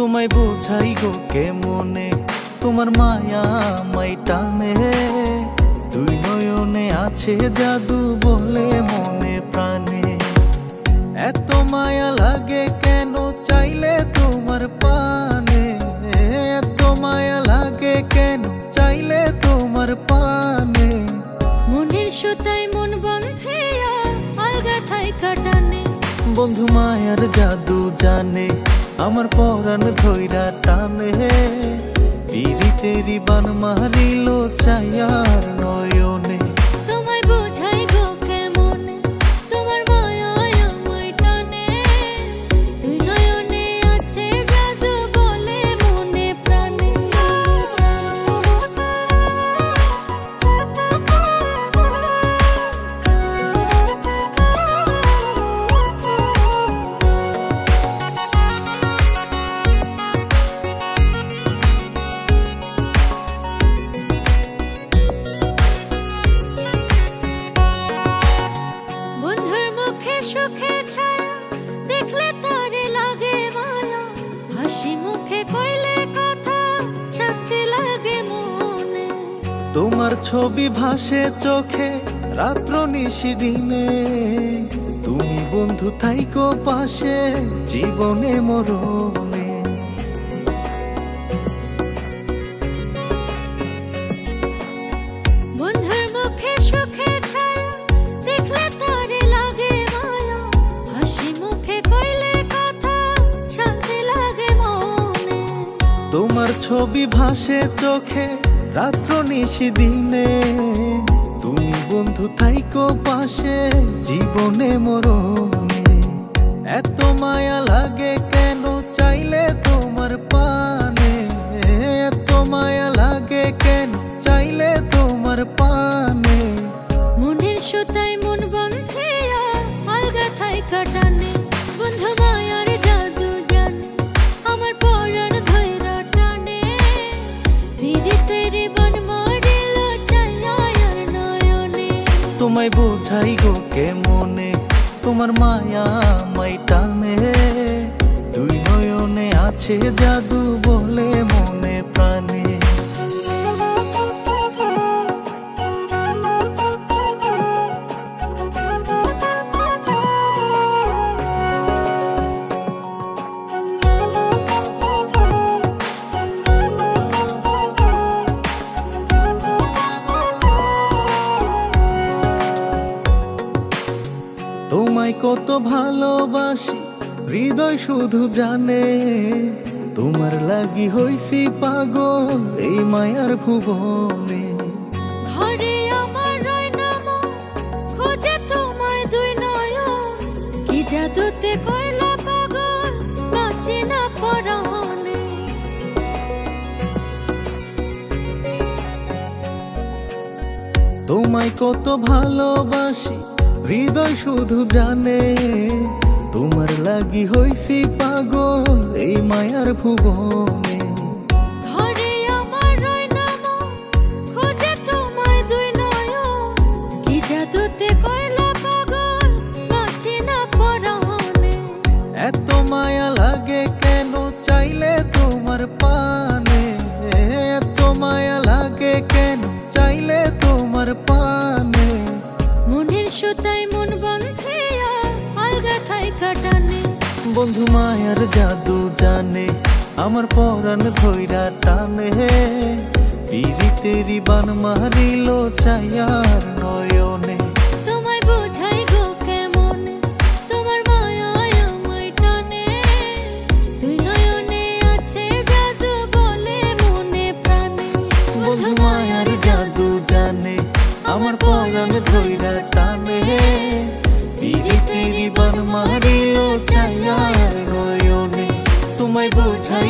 তোমায় বোঝাই গো কেমনে, তোমার মায়া আমায় টানে। দুই নয়নে আছে জাদু বলে মনে প্রাণে। এত মায়া লাগে কেন চাইলে তোমার পানে, এত মায়া লাগে কেন চাইলে তোমার পানে। মনের সুতায় মন বন্ধে আলগা থাই কাটানে। বন্ধু মায়ার জাদু জানে, আমার পরাণ ধইরা টানে। পিরিতেরি বান মারিল ছায়ার নয়নে। তোমায় বোঝাই গো কেমনে, তোমার মায়ায় আমায় টানে। দুই নয়নে আছে জাদু বলে মনে প্রাণে। সুখে ছায়া দেখলে তারে লাগে মায়া, হাসি মুখে কইলে কথা শান্তি লাগে মনে। তোমার ছবি ভাসে চোখে রাত্র নিশি দিনে। তুমি বন্ধু থাইকো পাশে জীবনে মরণে। বন্ধুর মুখে সুখে ছায়া দেখলে তারে লাগে মায়া, হাসি মুখে কইলে কথা শান্তি লাগে মনে। তোমার ছবি ভাসে চোখে রাত্র নিশি দিনে। তুমি বন্ধু থাইকো পাশে জীবনে মরণে। এত মায়া লাগে কেন চাইলে তোমার পানে, এত মায়া লাগে কেন চাইলে তোমার পানে। মনের সুতায় মন বন্ধে আলগা থাই কাটানে। বন্ধু মায়ার জাদু জানে, আমার পরাণ ধইরা টানে। পিরিতেরি বান মারিল ছায়ার নয়নে। তোমায় বোঝাই গো কেমনে, তোমার মায়া আমায় টানে। দুই নয়নে আছে জাদু বলে মনে প্রাণে। তোমায় কত ভালোবাসি হৃদয় শুধু জানে। তোমার লাগি হইছি পাগল এই মায়ার ভুবনে। ঘরে আমার রয় নাম খোঁজে তোমায় দুই নয়ন। কি জাদুতে কইলা পাগল বাঁচি না পরাণে। তোমায় কত ভালোবাসি হৃদয় শুধু জানে। তোমার লাগি হইছি পাগল এই মায়ার ভুবনে। ঘরে আমার রয় নাম খোঁজে তোমায় দুই নয়ন। কি জাদুতে কইলা পাগল বাঁচি না পরাণে। এত মায়া লাগে কেন চাইলে তোমার পানে, এত মায়া লাগে কেন চাইলে তোমার পানে। মনের সুতায় মন বন্ধে আলগা থাই কাটানে। বন্ধু মায়ার জাদু জানে, আমার পরাণ ধইরা টানে। পিরিতেরি বান মারিল ছায়ার নয়নে। তোমায় বোঝাই গো কেমনে, তোমার মায়ায় আমায় টানে। দুই নয়নে আছে জাদু বলে মনে প্রাণে। বন্ধু মায়ার জাদু জানে, আমার পরাণ ধইরা টানে। পিরিতেরি বান মারিল ছায়ার নয়নে। তোমায় বোঝাই